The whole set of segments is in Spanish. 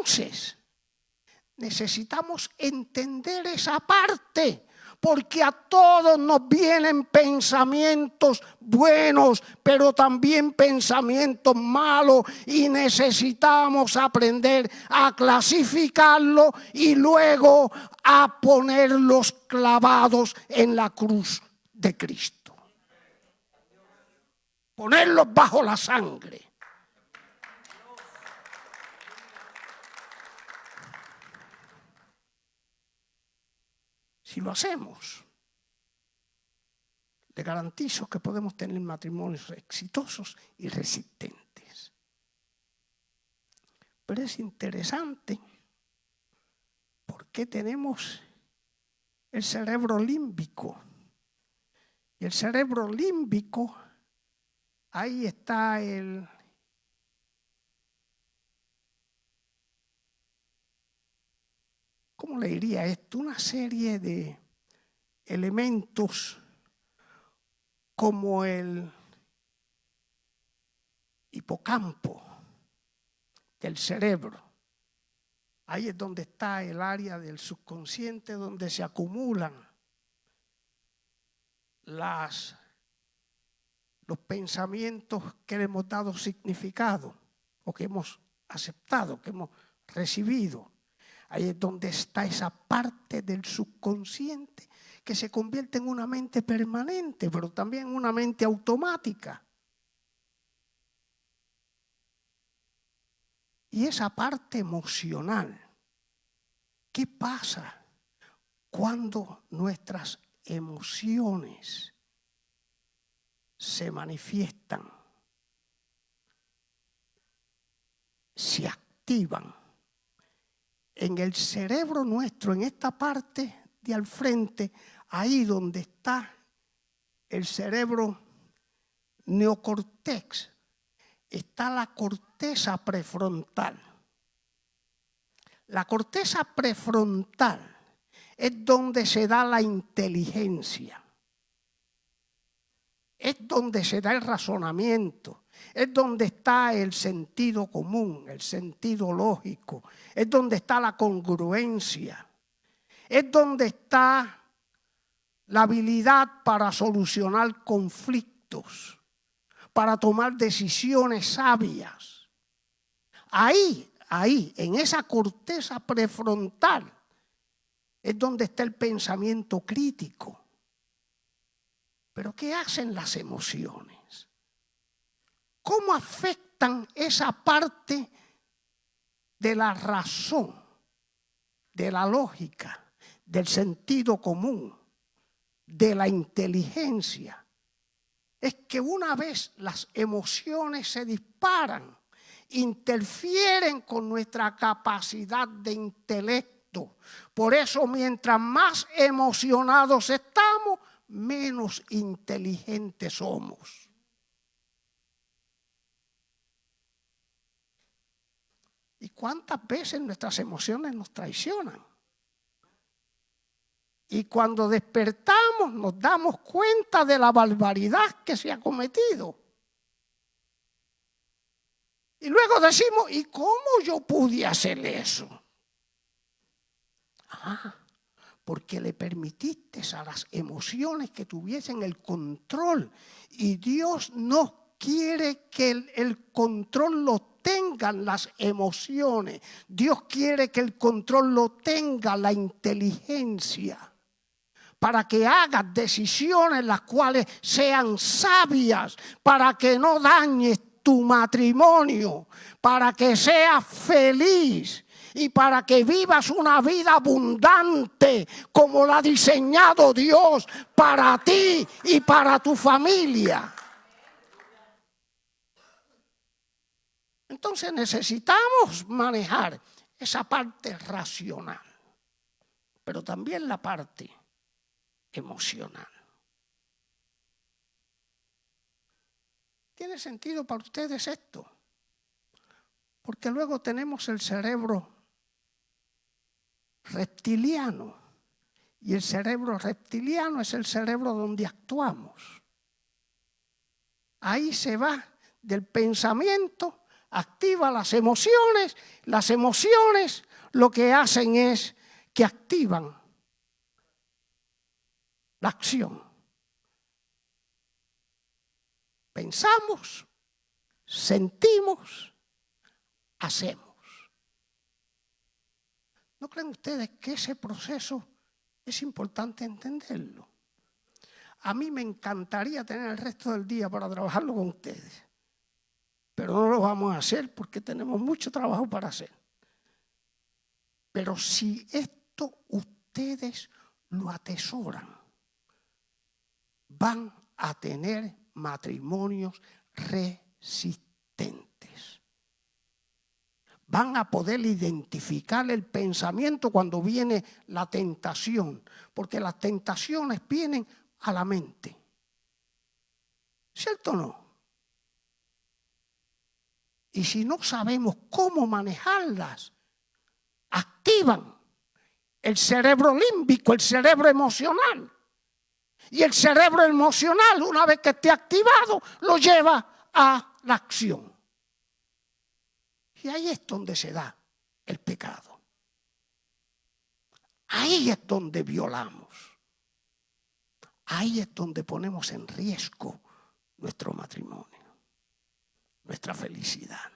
Entonces, necesitamos entender esa parte, porque a todos nos vienen pensamientos buenos, pero también pensamientos malos, y necesitamos aprender a clasificarlos y luego a ponerlos clavados en la cruz de Cristo. Ponerlos bajo la sangre. Si lo hacemos, le garantizo que podemos tener matrimonios exitosos y resistentes. Pero es interesante porque tenemos el cerebro límbico. Y el cerebro límbico, ahí está ¿cómo le diría esto? Una serie de elementos como el hipocampo del cerebro. Ahí es donde está el área del subconsciente, donde se acumulan los pensamientos que le hemos dado significado o que hemos aceptado, que hemos recibido. Ahí es donde está esa parte del subconsciente que se convierte en una mente permanente, pero también en una mente automática. Y esa parte emocional, ¿qué pasa cuando nuestras emociones se manifiestan, se activan? En el cerebro nuestro, en esta parte de al frente, ahí donde está el cerebro neocortex, está la corteza prefrontal. La corteza prefrontal es donde se da la inteligencia, es donde se da el razonamiento, es donde está el sentido común, el sentido lógico, es donde está la congruencia, es donde está la habilidad para solucionar conflictos, para tomar decisiones sabias. Ahí, en esa corteza prefrontal, es donde está el pensamiento crítico. Pero ¿qué hacen las emociones? ¿Cómo afectan esa parte de la razón, de la lógica, del sentido común, de la inteligencia? Es que una vez las emociones se disparan, interfieren con nuestra capacidad de intelecto. Por eso, mientras más emocionados estamos, menos inteligentes somos. ¿Y cuántas veces nuestras emociones nos traicionan? Y cuando despertamos nos damos cuenta de la barbaridad que se ha cometido. Y luego decimos, ¿y cómo yo pude hacer eso? Porque le permitiste a las emociones que tuviesen el control. Y Dios no quiere que el control lo tengan las emociones. Dios quiere que el control lo tenga la inteligencia, para que hagas decisiones las cuales sean sabias, para que no dañes tu matrimonio, para que seas feliz y para que vivas una vida abundante como la ha diseñado Dios para ti y para tu familia. Entonces necesitamos manejar esa parte racional, pero también la parte emocional. ¿Tiene sentido para ustedes esto? Porque luego tenemos el cerebro reptiliano, y el cerebro reptiliano es el cerebro donde actuamos. Ahí se va del pensamiento activa las emociones. Las emociones lo que hacen es que activan la acción. Pensamos, sentimos, hacemos. ¿No creen ustedes que ese proceso es importante entenderlo? A mí me encantaría tener el resto del día para trabajarlo con ustedes, pero no lo vamos a hacer porque tenemos mucho trabajo para hacer. Pero si esto ustedes lo atesoran, van a tener matrimonios resistentes. Van a poder identificar el pensamiento cuando viene la tentación, porque las tentaciones vienen a la mente. ¿Cierto o no? Y si no sabemos cómo manejarlas, activan el cerebro límbico, el cerebro emocional. Y el cerebro emocional, una vez que esté activado, lo lleva a la acción. Y ahí es donde se da el pecado. Ahí es donde violamos. Ahí es donde ponemos en riesgo nuestro matrimonio, nuestra felicidad.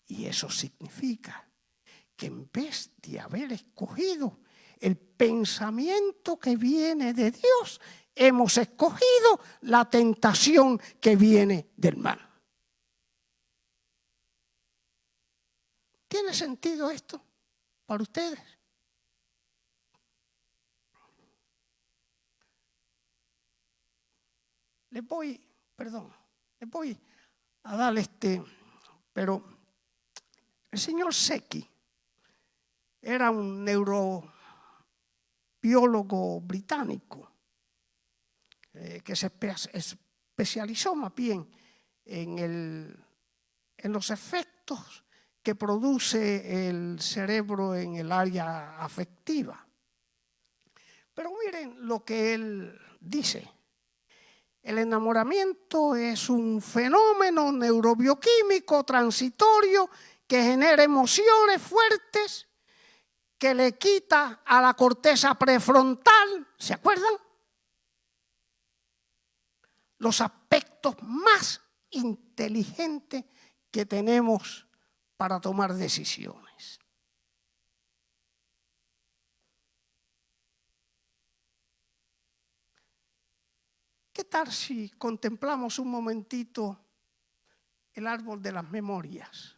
Y eso significa que en vez de haber escogido el pensamiento que viene de Dios, hemos escogido la tentación que viene del mal. ¿Tiene sentido esto para ustedes? Les voy a dar pero el señor Secchi era un neurobiólogo británico que se especializó más bien en los efectos que produce el cerebro en el área afectiva. Pero miren lo que él dice. El enamoramiento es un fenómeno neurobioquímico transitorio que genera emociones fuertes, que le quita a la corteza prefrontal, ¿se acuerdan? Los aspectos más inteligentes que tenemos para tomar decisiones. ¿Qué tal si contemplamos un momentito el árbol de las memorias?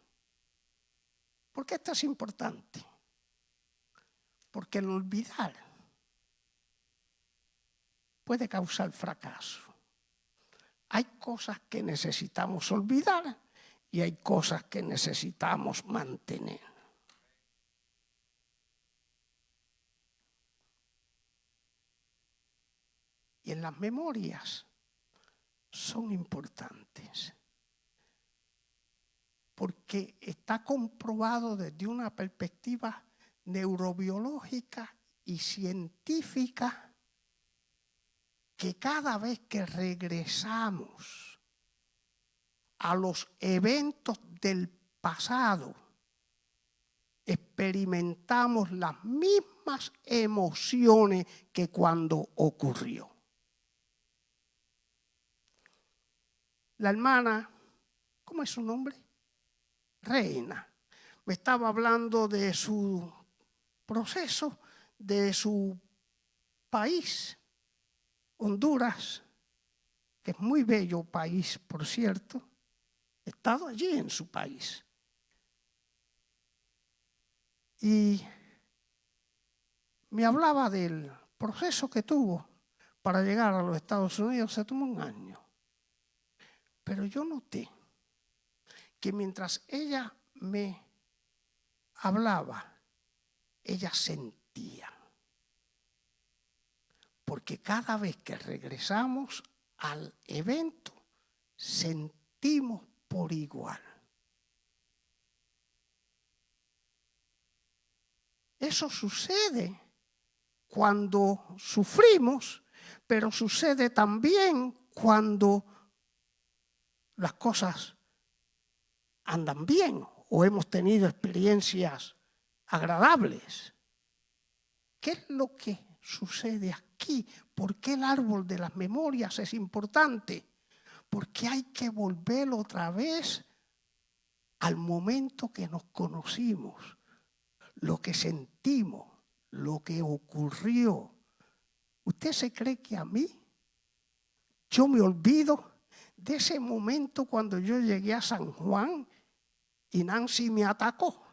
¿Por qué esto es importante? Porque el olvidar puede causar fracaso. Hay cosas que necesitamos olvidar y hay cosas que necesitamos mantener. Y en las memorias son importantes, porque está comprobado desde una perspectiva neurobiológica y científica que cada vez que regresamos a los eventos del pasado, experimentamos las mismas emociones que cuando ocurrió. La hermana, ¿cómo es su nombre? Reina. Me estaba hablando de su proceso, de su país, Honduras, que es muy bello país, por cierto. He estado allí en su país. Y me hablaba del proceso que tuvo para llegar a los Estados Unidos. Se tomó un año. Pero yo noté que mientras ella me hablaba, ella sentía. Porque cada vez que regresamos al evento, sentimos por igual. Eso sucede cuando sufrimos, pero sucede también cuando las cosas andan bien o hemos tenido experiencias agradables. ¿Qué es lo que sucede aquí? ¿Por qué el árbol de las memorias es importante? Porque hay que volver otra vez al momento que nos conocimos, lo que sentimos, lo que ocurrió. ¿Usted se cree que a mí yo me olvido de ese momento cuando yo llegué a San Juan y Nancy me atacó?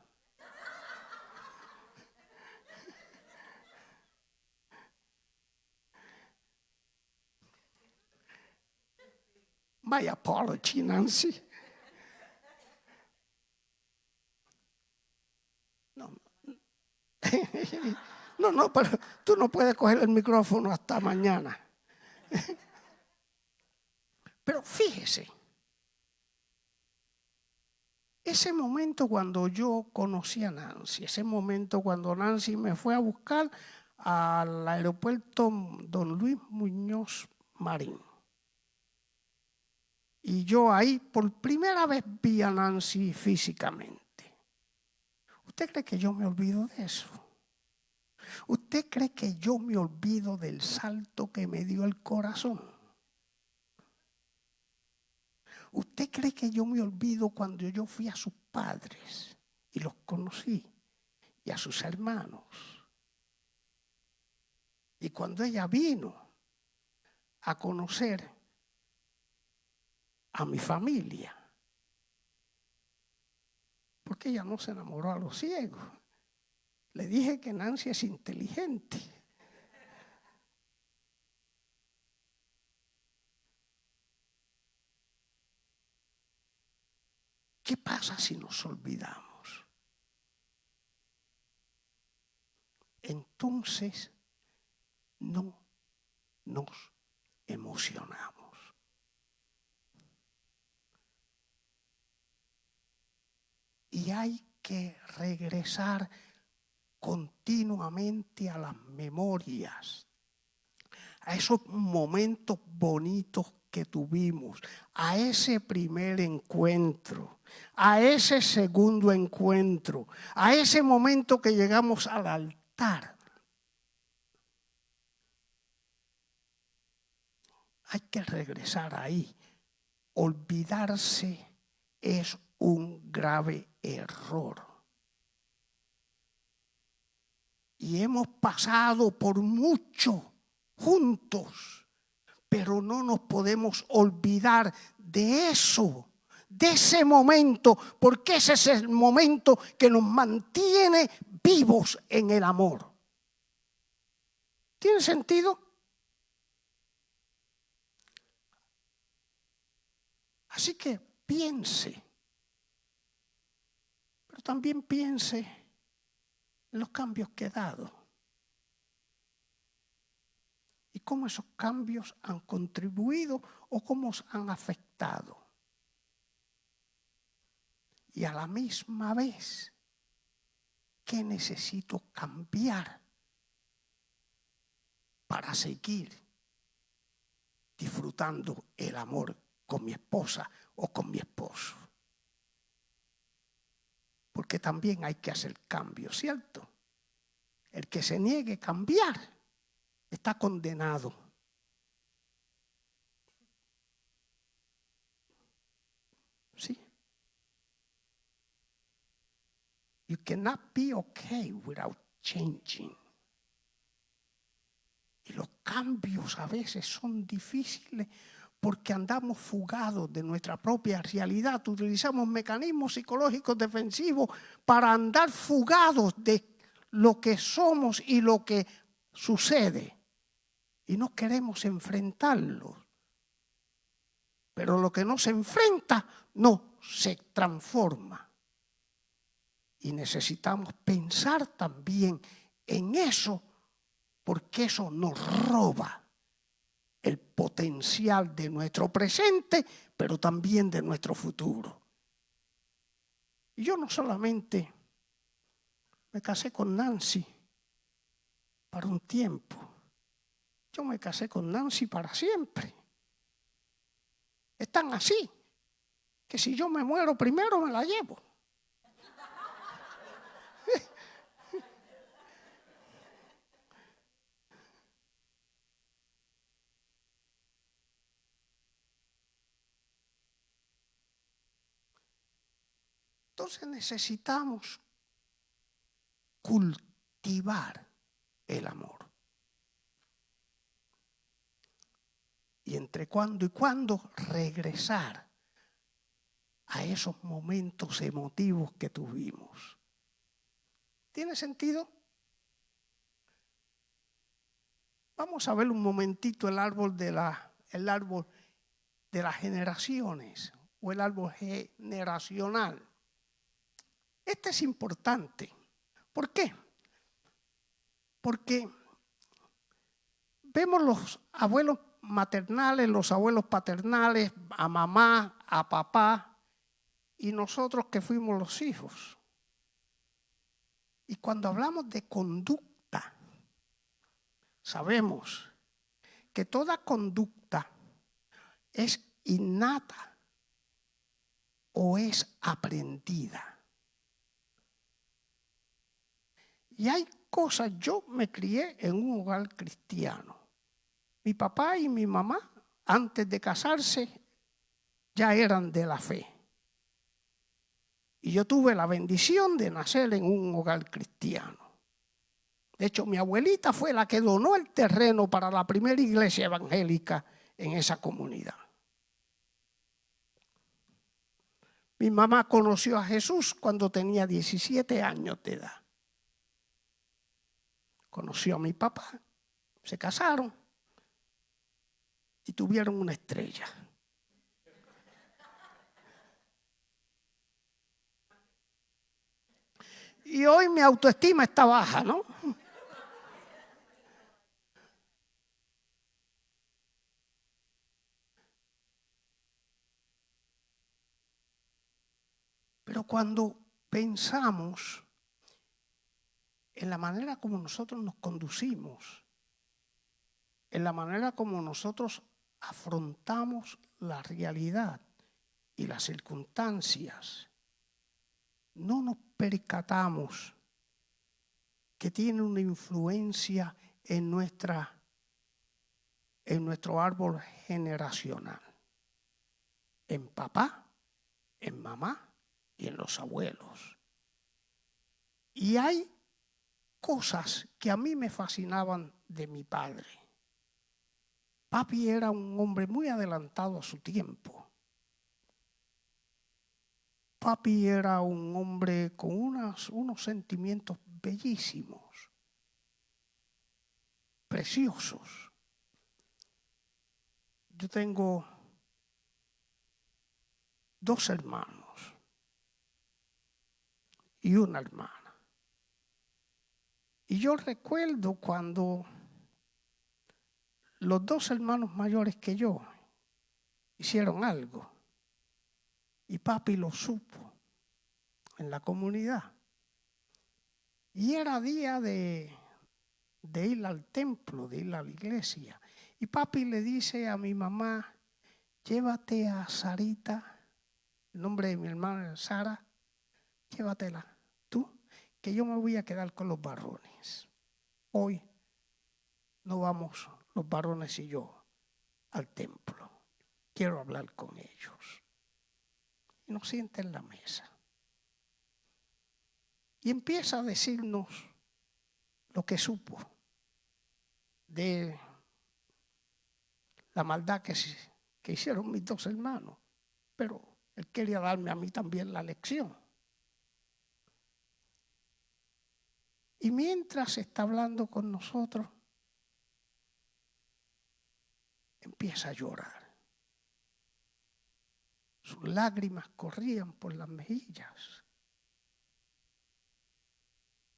My apology, Nancy. No, pero tú no puedes coger el micrófono hasta mañana. Pero fíjese, ese momento cuando yo conocí a Nancy, ese momento cuando Nancy me fue a buscar al aeropuerto Don Luis Muñoz Marín. Y yo ahí por primera vez vi a Nancy físicamente. ¿Usted cree que yo me olvido de eso? ¿Usted cree que yo me olvido del salto que me dio el corazón? ¿Usted cree que yo me olvido cuando yo fui a sus padres y los conocí y a sus hermanos? Y cuando ella vino a conocer a mi familia, porque ella no se enamoró a los ciegos. Le dije que Nancy es inteligente. ¿Qué pasa si nos olvidamos? Entonces no nos emocionamos. Y hay que regresar continuamente a las memorias, a esos momentos bonitos que tuvimos, a ese primer encuentro, a ese segundo encuentro, a ese momento que llegamos al altar. Hay que regresar ahí. Olvidarse es un grave error. Y hemos pasado por mucho juntos, pero no nos podemos olvidar de eso, de ese momento, porque ese es el momento que nos mantiene vivos en el amor. ¿Tiene sentido? Así que piense, pero también piense en los cambios que he dado y cómo esos cambios han contribuido o cómo os han afectado. Y a la misma vez, ¿qué necesito cambiar para seguir disfrutando el amor con mi esposa o con mi esposo? Porque también hay que hacer cambios, ¿cierto? El que se niegue a cambiar está condenado. ¿Sí? You cannot be okay without changing. Y los cambios a veces son difíciles porque andamos fugados de nuestra propia realidad. Utilizamos mecanismos psicológicos defensivos para andar fugados de lo que somos y lo que sucede. Y no queremos enfrentarlo. Pero lo que no se enfrenta no se transforma. Y necesitamos pensar también en eso, porque eso nos roba el potencial de nuestro presente, pero también de nuestro futuro. Y yo no solamente me casé con Nancy para un tiempo, yo me casé con Nancy para siempre. Están así. que si yo me muero primero me la llevo. Entonces necesitamos cultivar el amor. Y entre cuando y cuando regresar a esos momentos emotivos que tuvimos. ¿Tiene sentido? Vamos a ver un momentito el árbol de las generaciones o el árbol generacional. Este es importante. ¿Por qué? Porque vemos los abuelos maternales, los abuelos paternales, a mamá, a papá, y nosotros que fuimos los hijos. Y cuando hablamos de conducta, sabemos que toda conducta es innata o es aprendida. Y hay cosas, yo me crié en un hogar cristiano. Mi papá y mi mamá, antes de casarse, ya eran de la fe. Y yo tuve la bendición de nacer en un hogar cristiano. De hecho, mi abuelita fue la que donó el terreno para la primera iglesia evangélica en esa comunidad. Mi mamá conoció a Jesús cuando tenía 17 años de edad. Conoció a mi papá, se casaron y tuvieron una estrella. Y hoy mi autoestima está baja, ¿no? Pero cuando pensamos en la manera como nosotros nos conducimos, en la manera como nosotros afrontamos la realidad y las circunstancias, no nos percatamos que tiene una influencia en nuestro árbol generacional, en papá, en mamá y en los abuelos. Y hay cosas que a mí me fascinaban de mi padre. Papi era un hombre muy adelantado a su tiempo. Papi era un hombre con unos sentimientos bellísimos, preciosos. Yo tengo 2 hermanos y una hermana. Y yo recuerdo cuando los 2 hermanos mayores que yo hicieron algo y papi lo supo en la comunidad. Y era día de ir al templo, de ir a la iglesia. Y papi le dice a mi mamá, llévate a Sarita, el nombre de mi hermana es Sara, llévatela tú, que yo me voy a quedar con los varones. Hoy no vamos los varones y yo al templo. Quiero hablar con ellos. Y nos sienta en la mesa. Y empieza a decirnos lo que supo de la maldad que hicieron mis 2 hermanos. Pero él quería darme a mí también la lección. Y mientras está hablando con nosotros, empieza a llorar. Sus lágrimas corrían por las mejillas.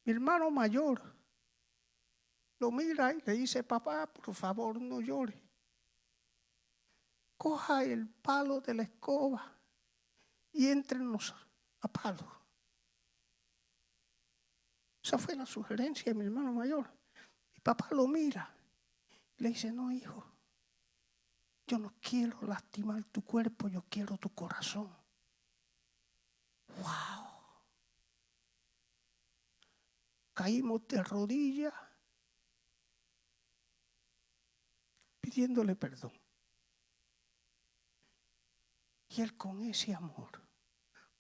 Mi hermano mayor lo mira y le dice, papá, por favor, no llore. Coja el palo de la escoba y éntrenos a palo. Esa fue la sugerencia de mi hermano mayor. Mi papá lo mira y le dice, no, hijo, yo no quiero lastimar tu cuerpo, yo quiero tu corazón. ¡Wow! Caímos de rodillas pidiéndole perdón. Y Él con ese amor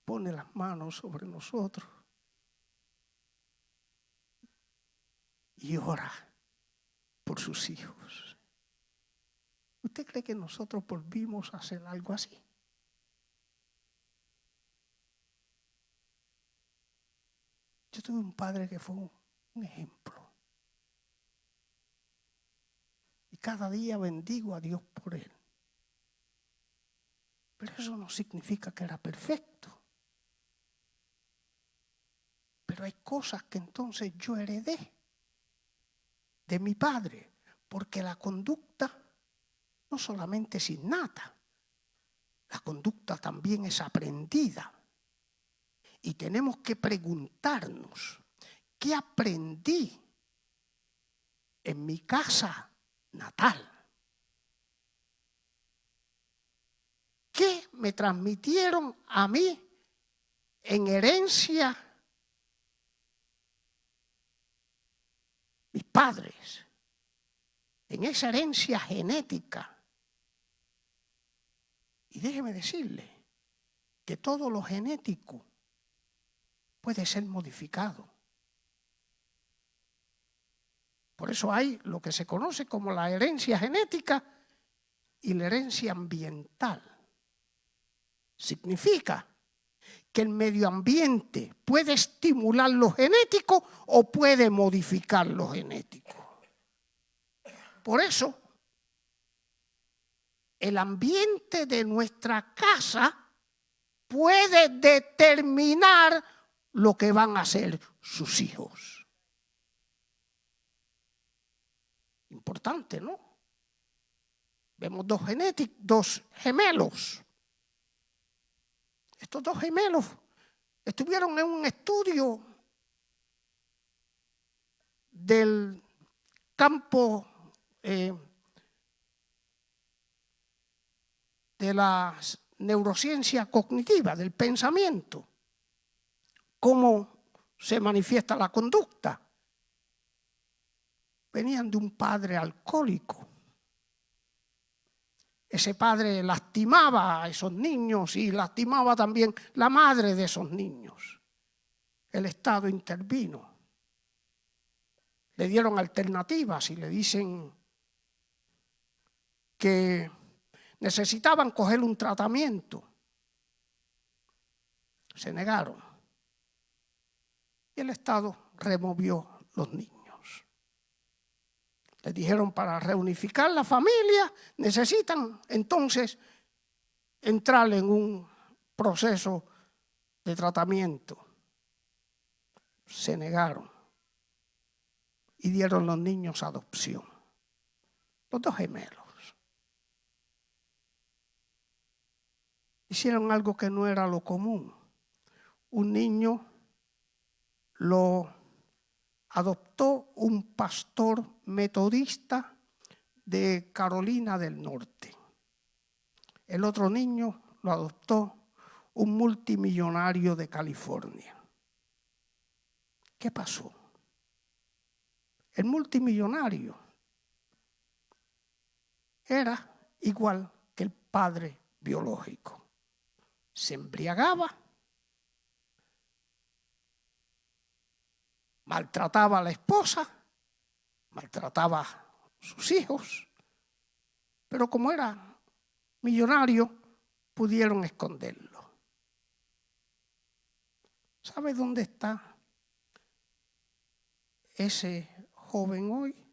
pone las manos sobre nosotros y ora por sus hijos. ¿Usted cree que nosotros volvimos a hacer algo así? Yo tuve un padre que fue un ejemplo. Y cada día bendigo a Dios por él. Pero eso no significa que era perfecto. Pero hay cosas que entonces yo heredé de mi padre, porque la conducta no solamente es innata, la conducta también es aprendida. Y tenemos que preguntarnos, ¿qué aprendí en mi casa natal? ¿Qué me transmitieron a mí en herencia mis padres? En esa herencia genética. Y déjeme decirle que todo lo genético puede ser modificado. Por eso hay lo que se conoce como la herencia genética y la herencia ambiental. Significa que el medio ambiente puede estimular lo genético o puede modificar lo genético. Por eso, el ambiente de nuestra casa puede determinar lo que van a hacer sus hijos. Importante, ¿no? Vemos dos gemelos. Estos dos gemelos estuvieron en un estudio del campo de la neurociencia cognitiva, del pensamiento, cómo se manifiesta la conducta. Venían de un padre alcohólico. Ese padre lastimaba a esos niños y lastimaba también la madre de esos niños. El Estado intervino. Le dieron alternativas y le dicen que necesitaban coger un tratamiento. Se negaron. Y el Estado removió los niños. Les dijeron, para reunificar la familia necesitan entonces entrar en un proceso de tratamiento. Se negaron y dieron los niños a adopción. Los dos gemelos. Hicieron algo que no era lo común. Un niño lo adoptó un pastor metodista de Carolina del Norte. El otro niño lo adoptó un multimillonario de California. ¿Qué pasó? El multimillonario era igual que el padre biológico. Se embriagaba, maltrataba a la esposa, maltrataba a sus hijos, pero como era millonario, pudieron esconderlo. ¿Sabe dónde está ese joven hoy?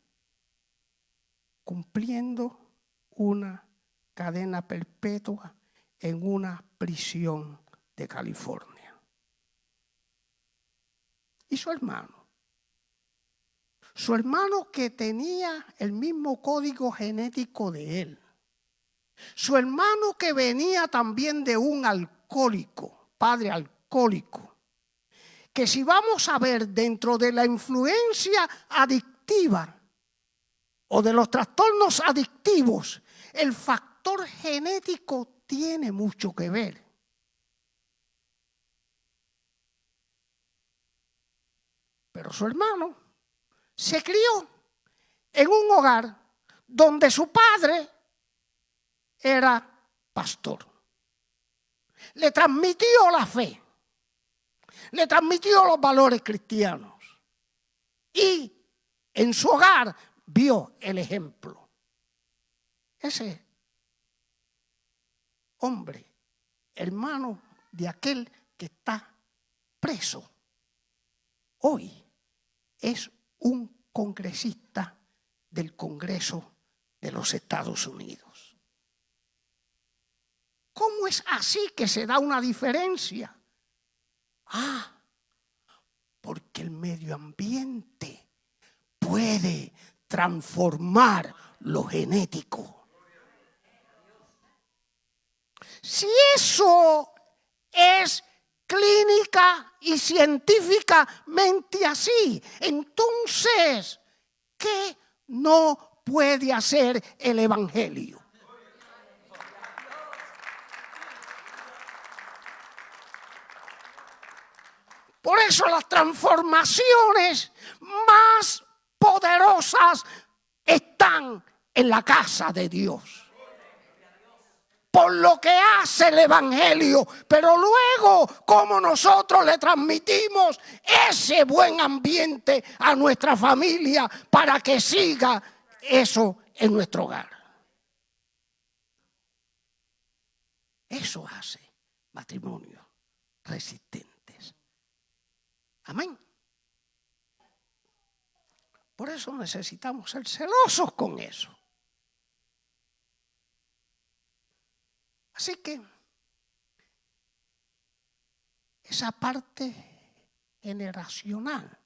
Cumpliendo una cadena perpetua en una prisión de California. Y su hermano que tenía el mismo código genético de él, su hermano que venía también de un alcohólico, padre alcohólico, que si vamos a ver dentro de la influencia adictiva o de los trastornos adictivos, el factor genético tiene mucho que ver. Pero su hermano se crió en un hogar donde su padre era pastor. Le transmitió la fe, le transmitió los valores cristianos y en su hogar vio el ejemplo. Ese hombre, hermano de aquel que está preso, hoy es un congresista del Congreso de los Estados Unidos. ¿Cómo es así que se da una diferencia? Porque el medio ambiente puede transformar lo genético. Si eso es clínica y científicamente así, entonces, ¿qué no puede hacer el Evangelio? Por eso las transformaciones más poderosas están en la casa de Dios. Por lo que hace el Evangelio, pero luego como nosotros le transmitimos ese buen ambiente a nuestra familia para que siga eso en nuestro hogar. Eso hace matrimonios resistentes. Amén. Por eso necesitamos ser celosos con eso. Así que esa parte generacional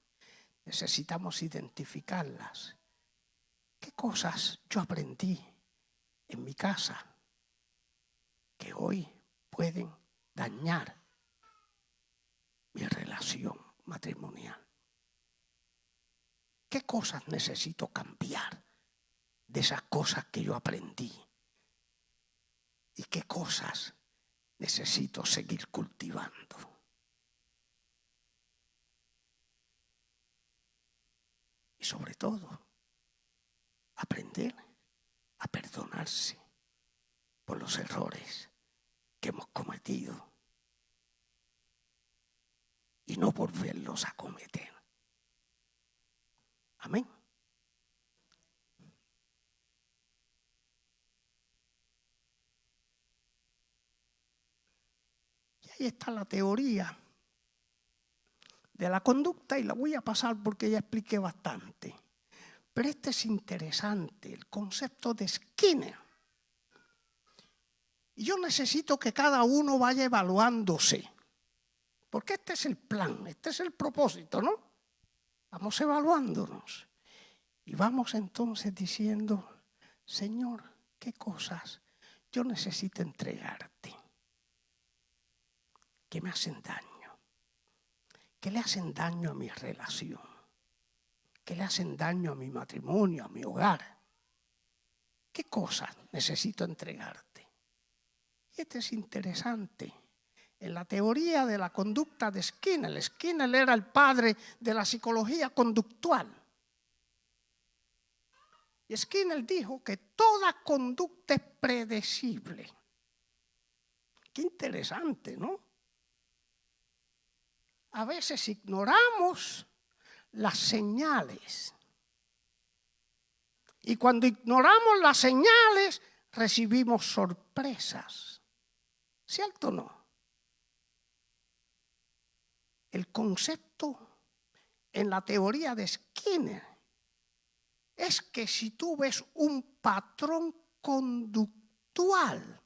necesitamos identificarlas. ¿Qué cosas yo aprendí en mi casa que hoy pueden dañar mi relación matrimonial? ¿Qué cosas necesito cambiar de esas cosas que yo aprendí? ¿Y qué cosas necesito seguir cultivando? Y sobre todo, aprender a perdonarse por los errores que hemos cometido y no volverlos a cometer. Amén. Y ahí está la teoría de la conducta y la voy a pasar porque ya expliqué bastante. Pero este es interesante, el concepto de Skinner. Y yo necesito que cada uno vaya evaluándose. Porque este es el plan, este es el propósito, ¿no? Vamos evaluándonos. Y vamos entonces diciendo, Señor, ¿qué cosas yo necesito entregarte? Que me hacen daño. Que le hacen daño a mi relación. Que le hacen daño a mi matrimonio, a mi hogar. ¿Qué cosas necesito entregarte? Y este es interesante. En la teoría de la conducta de Skinner, Skinner era el padre de la psicología conductual. Y Skinner dijo que toda conducta es predecible. Qué interesante, ¿no? A veces ignoramos las señales. Y cuando ignoramos las señales, recibimos sorpresas. ¿Cierto o no? El concepto en la teoría de Skinner es que si tú ves un patrón conductual,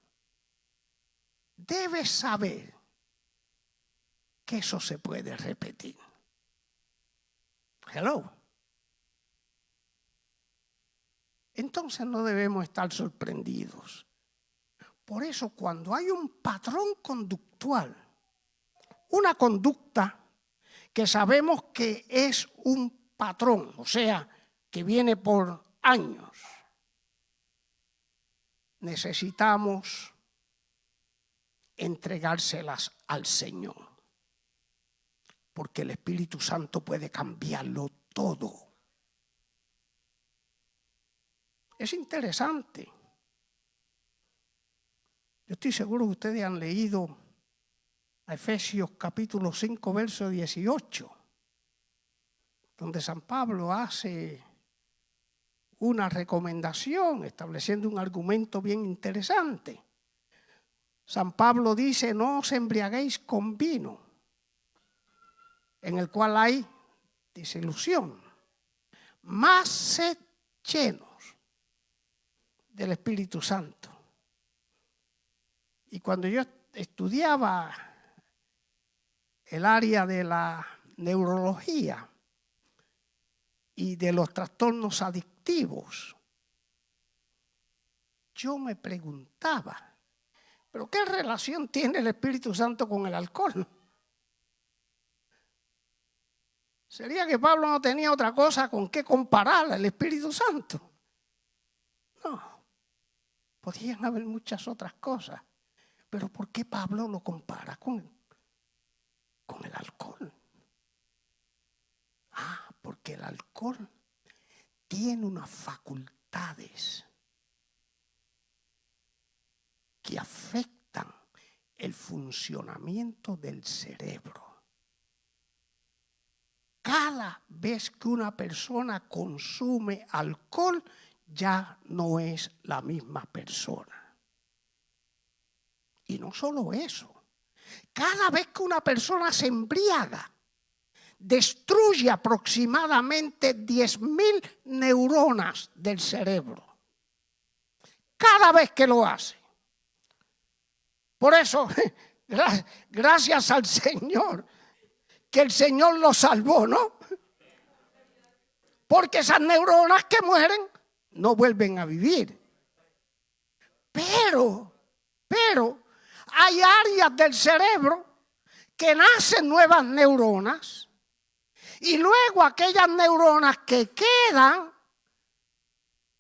debes saber que eso se puede repetir. Hello. Entonces no debemos estar sorprendidos. Por eso cuando hay un patrón conductual, una conducta que sabemos que es un patrón, o sea, que viene por años, necesitamos entregárselas al Señor. porque el Espíritu Santo puede cambiarlo todo. Es interesante. Yo estoy seguro que ustedes han leído a Efesios capítulo 5, verso 18, donde San Pablo hace una recomendación, estableciendo un argumento bien interesante. San Pablo dice: no os embriaguéis con vino, en el cual hay disilusión, mas sed llenos del Espíritu Santo. Y cuando yo estudiaba el área de la neurología y de los trastornos adictivos, yo me preguntaba, ¿pero qué relación tiene el Espíritu Santo con el alcohol? ¿Sería que Pablo no tenía otra cosa con qué comparar al Espíritu Santo? No, podían haber muchas otras cosas, pero ¿por qué Pablo lo compara con el alcohol? Porque el alcohol tiene unas facultades que afectan el funcionamiento del cerebro. Cada vez que una persona consume alcohol, ya no es la misma persona. Y no solo eso, cada vez que una persona se embriaga, destruye aproximadamente 10.000 neuronas del cerebro. Cada vez que lo hace. Por eso, gracias al Señor, que el Señor lo salvó, ¿no? Porque esas neuronas que mueren no vuelven a vivir. Pero hay áreas del cerebro que nacen nuevas neuronas y luego aquellas neuronas que quedan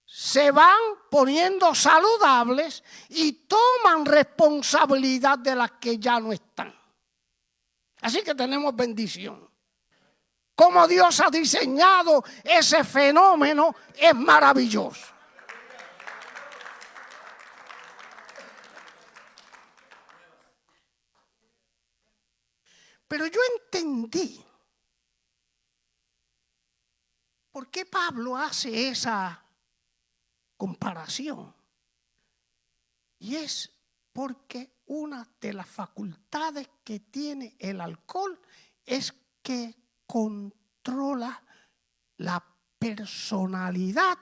se van poniendo saludables y toman responsabilidad de las que ya no están. Así que tenemos bendición. Como Dios ha diseñado ese fenómeno es maravilloso. Pero yo entendí por qué Pablo hace esa comparación. Y es porque una de las facultades que tiene el alcohol es que controla la personalidad,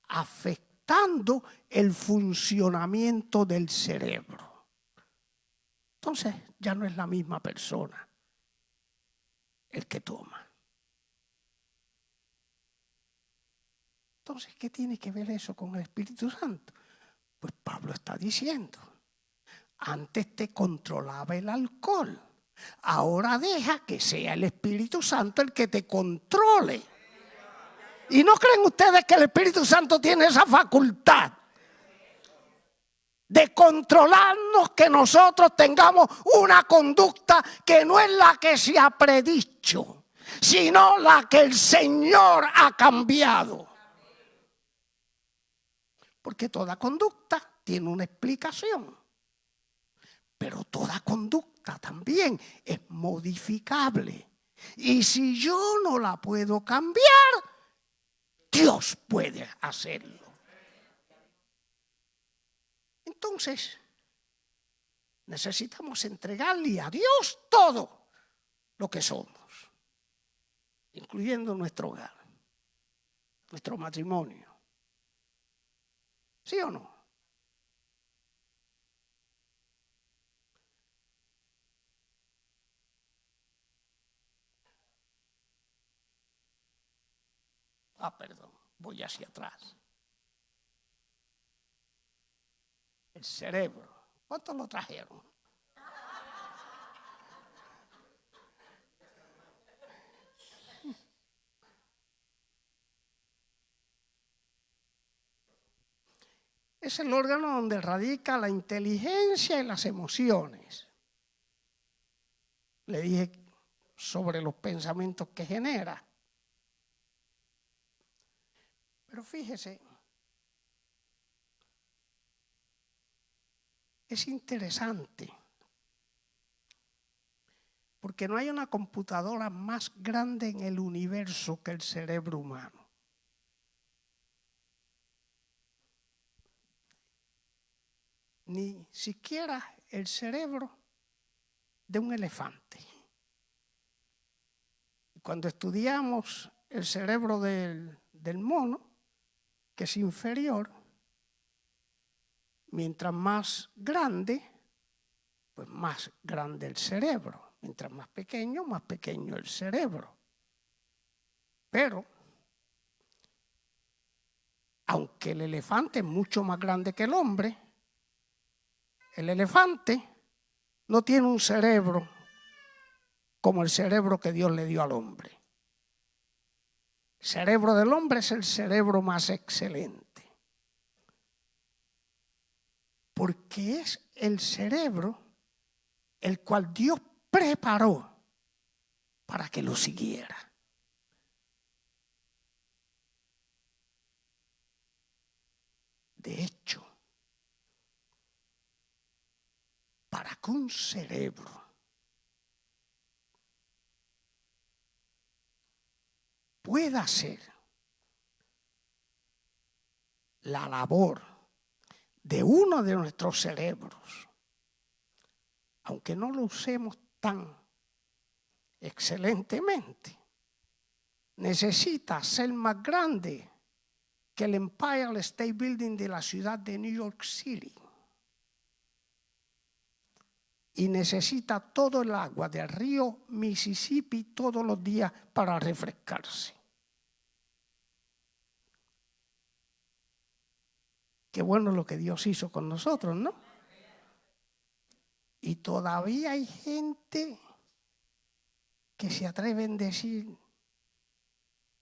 afectando el funcionamiento del cerebro. Entonces ya no es la misma persona el que toma. Entonces, ¿qué tiene que ver eso con el Espíritu Santo? Pues Pablo está diciendo, antes te controlaba el alcohol, ahora deja que sea el Espíritu Santo el que te controle. ¿Y no creen ustedes que el Espíritu Santo tiene esa facultad de controlarnos, que nosotros tengamos una conducta que no es la que se ha predicho, sino la que el Señor ha cambiado? Porque toda conducta tiene una explicación, pero toda conducta también es modificable. Y si yo no la puedo cambiar, Dios puede hacerlo. Entonces, necesitamos entregarle a Dios todo lo que somos, incluyendo nuestro hogar, nuestro matrimonio. ¿Sí o no? Perdón, voy hacia atrás. El cerebro. ¿Cuántos lo trajeron? Es el órgano donde radica la inteligencia y las emociones. Le dije sobre los pensamientos que genera. Pero fíjese, es interesante, porque no hay una computadora más grande en el universo que el cerebro humano. Ni siquiera el cerebro de un elefante. Cuando estudiamos el cerebro del mono, que es inferior, mientras más grande, pues más grande el cerebro. Mientras más pequeño el cerebro. Pero, aunque el elefante es mucho más grande que el hombre, el elefante no tiene un cerebro como el cerebro que Dios le dio al hombre. El cerebro del hombre es el cerebro más excelente. Porque es el cerebro el cual Dios preparó para que lo siguiera. De hecho, para que un cerebro pueda hacer la labor de uno de nuestros cerebros, aunque no lo usemos tan excelentemente, necesita ser más grande que el Empire State Building de la ciudad de New York City. Y necesita todo el agua del río Mississippi todos los días para refrescarse. Qué bueno lo que Dios hizo con nosotros, ¿no? Y todavía hay gente que se atreven a decir,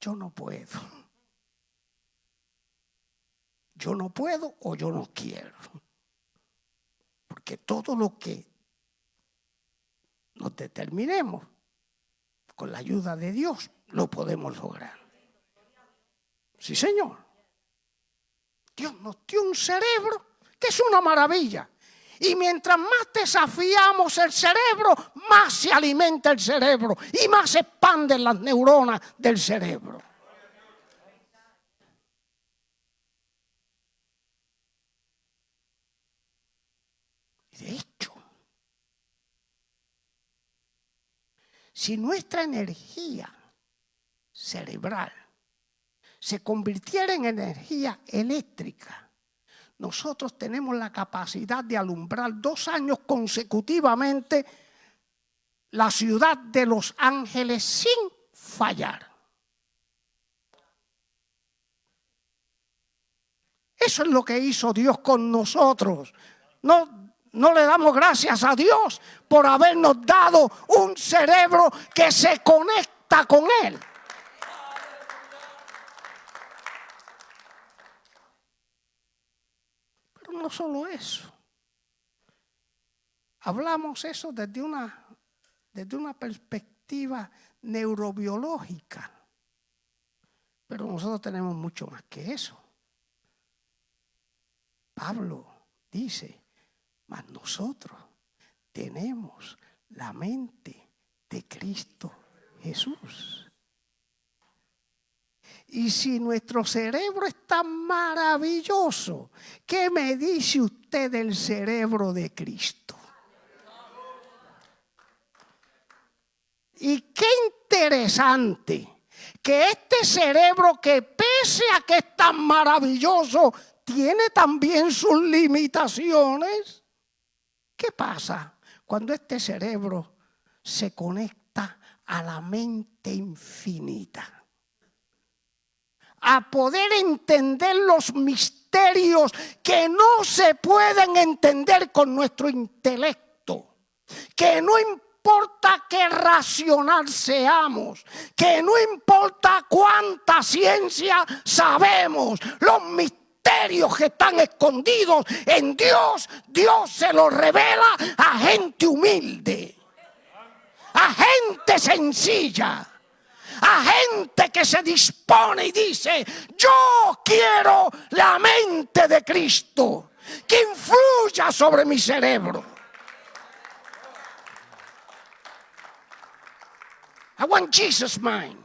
yo no puedo. Yo no puedo o yo no quiero. Porque todo lo que nos determinemos, con la ayuda de Dios, lo podemos lograr. Sí, Señor. Dios nos dio un cerebro que es una maravilla. Y mientras más desafiamos el cerebro, más se alimenta el cerebro y más se expanden las neuronas del cerebro. De hecho, si nuestra energía cerebral se convirtiera en energía eléctrica, nosotros tenemos la capacidad de alumbrar 2 años consecutivamente la ciudad de Los Ángeles sin fallar. Eso es lo que hizo Dios con nosotros. No le damos gracias a Dios por habernos dado un cerebro que se conecta con Él. Pero no solo eso. Hablamos eso desde una perspectiva neurobiológica. Pero nosotros tenemos mucho más que eso. Pablo dice, mas nosotros tenemos la mente de Cristo Jesús. Y si nuestro cerebro es tan maravilloso, ¿qué me dice usted del cerebro de Cristo? Y qué interesante que este cerebro, que pese a que es tan maravilloso, tiene también sus limitaciones. ¿Qué pasa cuando este cerebro se conecta a la mente infinita? A poder entender los misterios que no se pueden entender con nuestro intelecto. Que no importa qué racional seamos, que no importa cuánta ciencia sabemos, los misterios que están escondidos en Dios, Dios se los revela a gente humilde, a gente sencilla, a gente que se dispone y dice: yo quiero la mente de Cristo que influya sobre mi cerebro. I want Jesus' mind.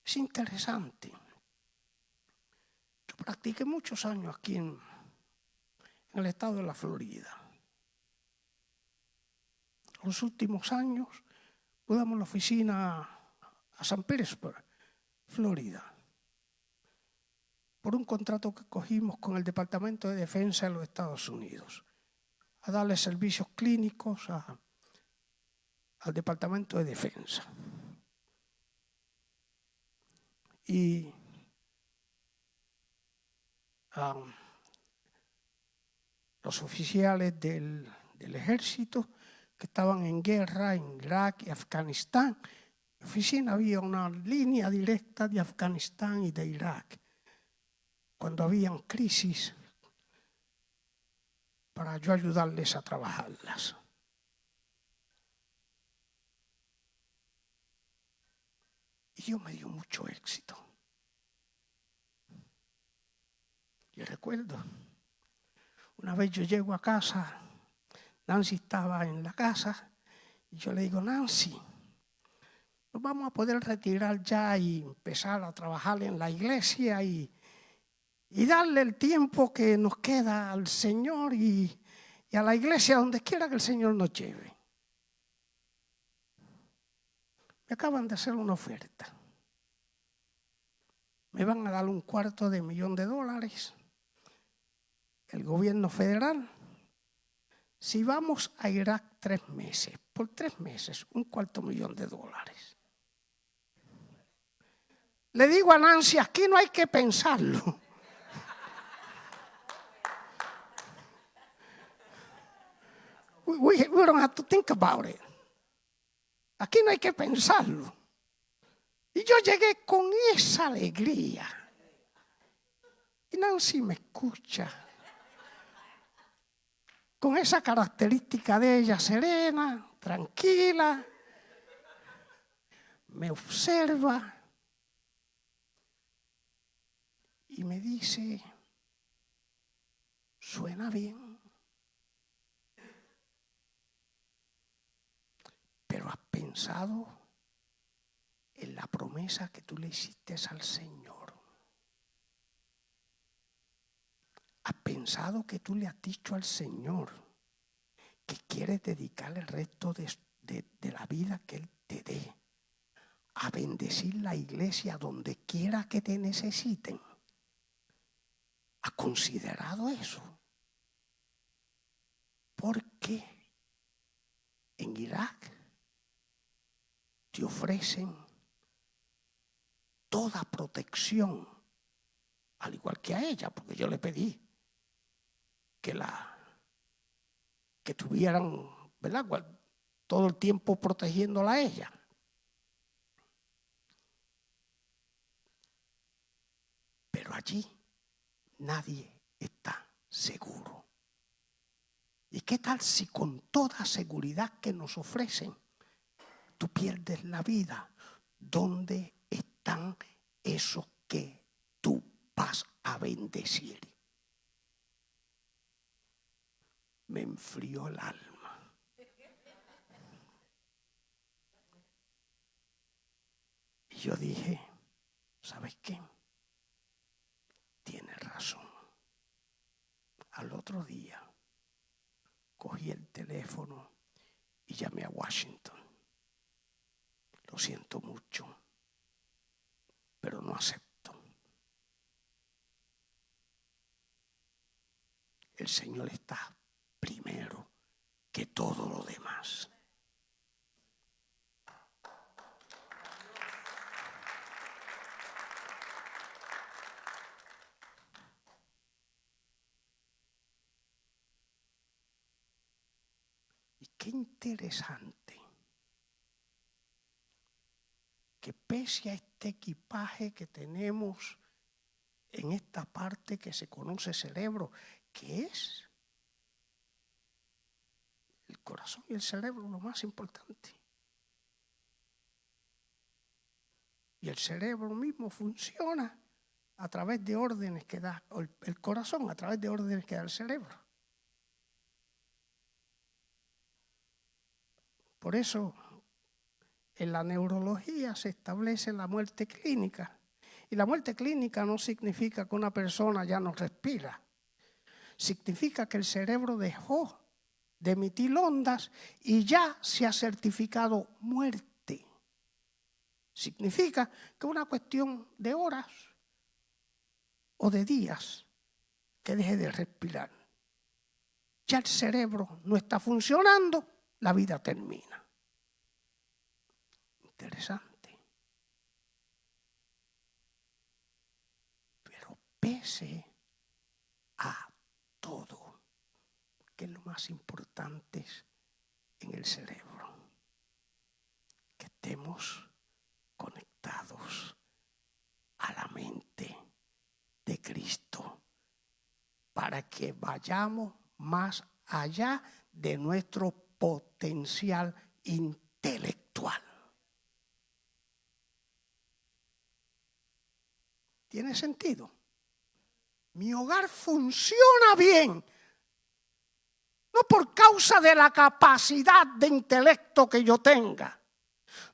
Es interesante. Yo practiqué muchos años aquí en el estado de la Florida. Los últimos años mudamos la oficina a San Petersburg, Florida, por un contrato que cogimos con el Departamento de Defensa de los Estados Unidos, a darle servicios clínicos al Departamento de Defensa. Y los oficiales del ejército que estaban en guerra en Irak y Afganistán. En la oficina había una línea directa de Afganistán y de Irak. Cuando habían crisis, para yo ayudarles a trabajarlas. Y Dios me dio mucho éxito. Y recuerdo, una vez yo llego a casa, Nancy estaba en la casa, y yo le digo: Nancy, nos vamos a poder retirar ya y empezar a trabajar en la iglesia y darle el tiempo que nos queda al Señor y a la iglesia, donde quiera que el Señor nos lleve. Me acaban de hacer una oferta. Me van a dar $250,000 el gobierno federal si vamos a Irak 3 meses. Por 3 meses, $250,000. Le digo a Nancy: aquí no hay que pensarlo. We don't have to think about it. Aquí no hay que pensarlo. Y yo llegué con esa alegría. Y Nancy me escucha. Con esa característica de ella, serena, tranquila. Me observa. Y me dice: suena bien. Pero has pensado en la promesa que tú le hiciste al Señor. Has pensado que tú le has dicho al Señor que quieres dedicar el resto de la vida que Él te dé a bendecir la iglesia donde quiera que te necesiten. ¿Has considerado eso? Porque en Irak te ofrecen toda protección, al igual que a ella, porque yo le pedí que tuvieran, ¿verdad?, todo el tiempo protegiéndola a ella. Pero allí nadie está seguro. ¿Y qué tal si con toda seguridad que nos ofrecen tú pierdes la vida? ¿Dónde están esos que tú vas a bendecir? Me enfrió el alma. Y yo dije: ¿sabes qué? Tienes razón. Al otro día cogí el teléfono y llamé a Washington. Lo siento mucho, pero no acepto. El Señor está primero que todo lo demás. Y qué interesante que pese a este equipaje que tenemos en esta parte que se conoce cerebro, que es El corazón y el cerebro lo más importante. Y el cerebro mismo funciona a través de órdenes que da el corazón, a través de órdenes que da el cerebro. Por eso en la neurología se establece la muerte clínica. Y la muerte clínica no significa que una persona ya no respira. Significa que el cerebro dejó de emitir ondas y ya se ha certificado muerte. Significa que es una cuestión de horas o de días que deje de respirar. Ya el cerebro no está funcionando, la vida termina. Interesante. Pero pese a todo, que es lo más importante en el cerebro, que estemos conectados a la mente de Cristo para que vayamos más allá de nuestro potencial intelectual. ¿Tiene sentido? Mi hogar funciona bien, no por causa de la capacidad de intelecto que yo tenga,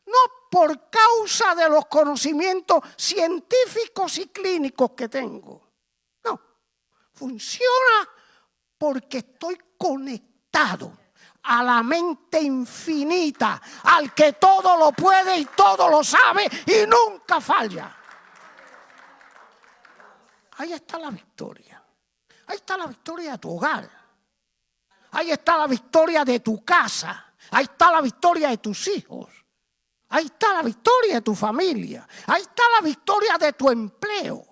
no por causa de los conocimientos científicos y clínicos que tengo. No, funciona porque estoy conectado a la mente infinita, al que todo lo puede y todo lo sabe y nunca falla. Ahí está la victoria. Ahí está la victoria de tu hogar. Ahí está la victoria de tu casa. Ahí está la victoria de tus hijos. Ahí está la victoria de tu familia. Ahí está la victoria de tu empleo.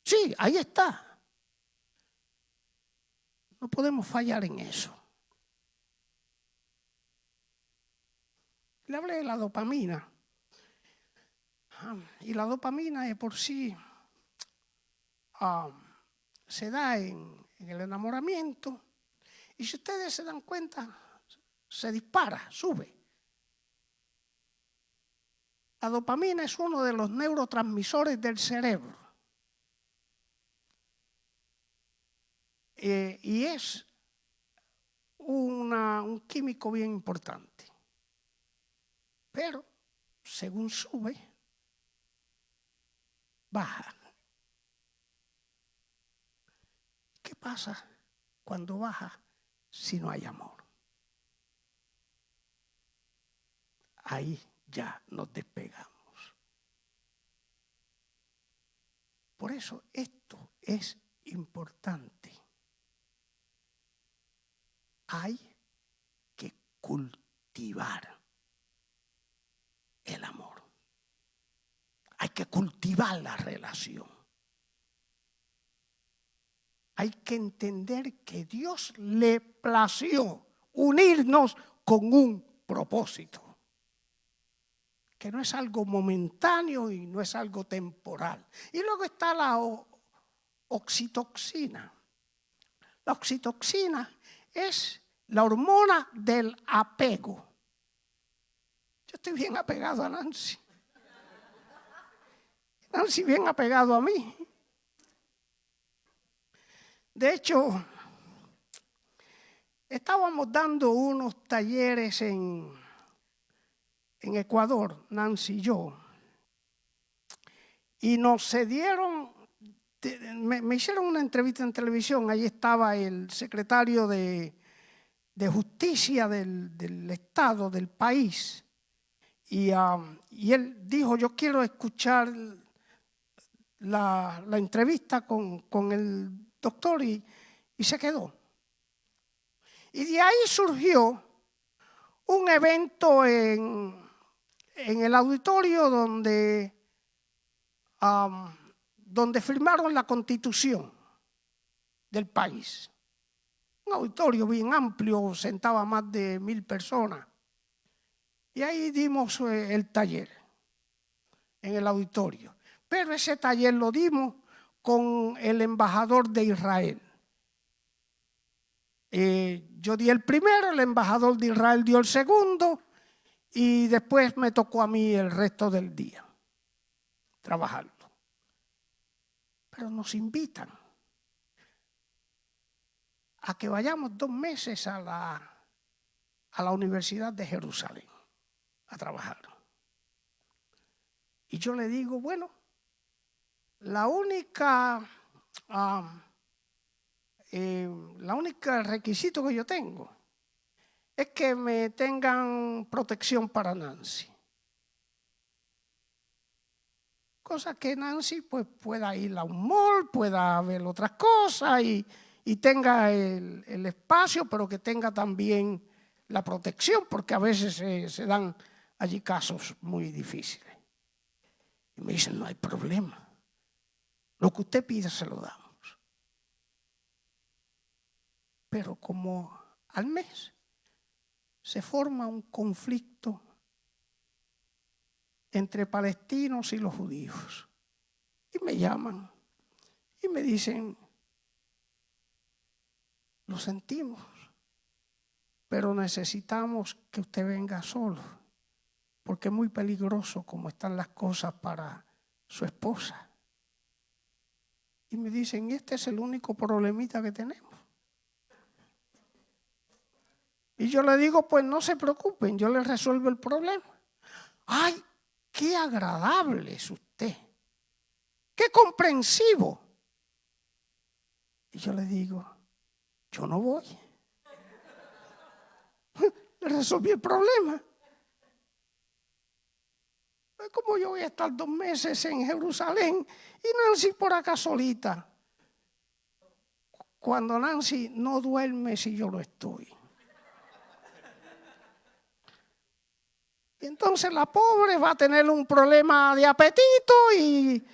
Sí, ahí está. No podemos fallar en eso. Le hablé de la dopamina. Y la dopamina de por sí se da en el enamoramiento. Y si ustedes se dan cuenta, se dispara, sube. La dopamina es uno de los neurotransmisores del cerebro. Y es un químico bien importante. Pero, según sube, baja. ¿Qué pasa cuando baja si no hay amor? Ahí ya nos despegamos. Por eso esto es importante. Hay que cultivar el amor. Hay que cultivar la relación. Hay que entender que Dios le plació unirnos con un propósito. Que no es algo momentáneo y no es algo temporal. Y luego está la oxitocina. La oxitocina es la hormona del apego. Yo estoy bien apegado a Nancy. Nancy bien apegado a mí. De hecho, estábamos dando unos talleres en Ecuador, Nancy y yo, y nos cedieron, me hicieron una entrevista en televisión, ahí estaba el secretario de Justicia del Estado, del país, y él dijo, yo quiero escuchar la entrevista con el doctor, y se quedó. Y de ahí surgió un evento en el auditorio donde firmaron la Constitución del país. Un auditorio bien amplio, sentaba más de 1,000 personas. Y ahí dimos el taller en el auditorio. Pero ese taller lo dimos con el embajador de Israel. Yo di el primero, el embajador de Israel dio el segundo y después me tocó a mí el resto del día trabajarlo. Pero nos invitan a que vayamos 2 meses a la Universidad de Jerusalén a trabajar. Y yo le digo, bueno, la única requisito que yo tengo es que me tengan protección para Nancy. Cosa que Nancy pues pueda ir a un mall, pueda ver otras cosas y tenga el espacio, pero que tenga también la protección, porque a veces se dan allí casos muy difíciles. Y me dicen, no hay problema. Lo que usted pida se lo damos. Pero como al mes se forma un conflicto entre palestinos y los judíos. Y me llaman y me dicen, lo sentimos, pero necesitamos que usted venga solo, porque es muy peligroso como están las cosas para su esposa. Y me dicen, este es el único problemita que tenemos. Y yo le digo, pues no se preocupen, yo les resuelvo el problema. ¡Ay, qué agradable es usted! ¡Qué comprensivo! Y yo le digo, yo no voy. Le resolví el problema. ¿Cómo yo voy a estar 2 meses en Jerusalén y Nancy por acá solita? Cuando Nancy no duerme si yo no estoy. Y entonces la pobre va a tener un problema de apetito y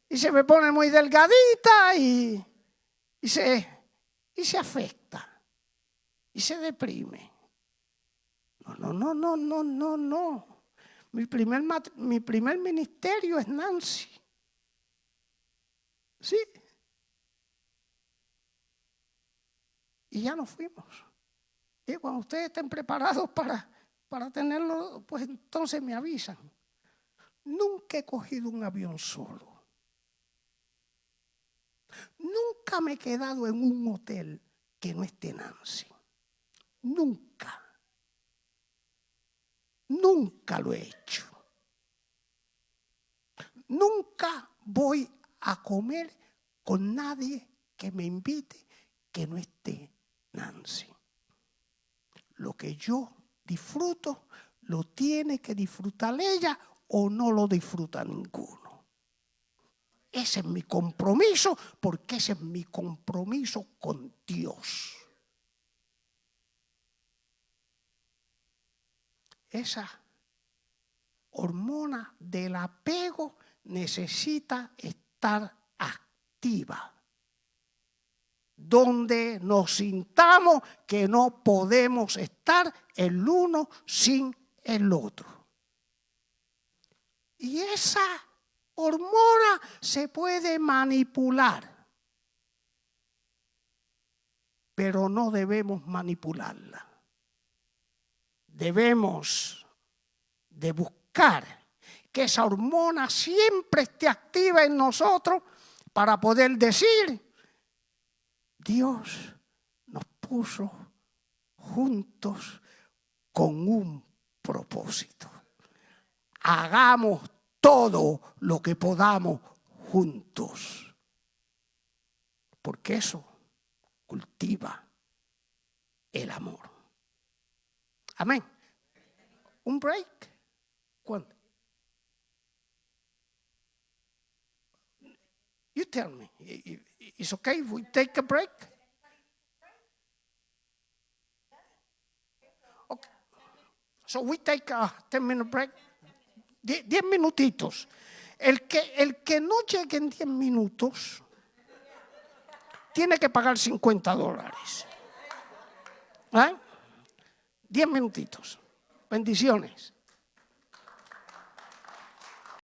se me pone muy delgadita y se afecta y se deprime. No. Mi primer ministerio es Nancy. Sí. Y ya nos fuimos. Y cuando ustedes estén preparados para tenerlo, pues entonces me avisan. Nunca he cogido un avión solo. Nunca me he quedado en un hotel que no esté Nancy. Nunca. Nunca lo he hecho. Nunca voy a comer con nadie que me invite que no esté Nancy. Lo que yo disfruto, lo tiene que disfrutar ella o no lo disfruta ninguno. Ese es mi compromiso, porque ese es mi compromiso con Dios. Esa hormona del apego necesita estar activa, donde nos sintamos que no podemos estar el uno sin el otro. Y esa hormona se puede manipular, pero no debemos manipularla. Debemos de buscar que esa hormona siempre esté activa en nosotros para poder decir, Dios nos puso juntos con un propósito. Hagamos todo lo que podamos juntos, porque eso cultiva el amor. Amén. ¿Un break? ¿Cuándo? You tell me. It's okay if we take a break? Okay. So we take a 10-minute break. 10 minutitos. El que no llegue en 10 minutos tiene que pagar $50. 10 minutitos. Bendiciones.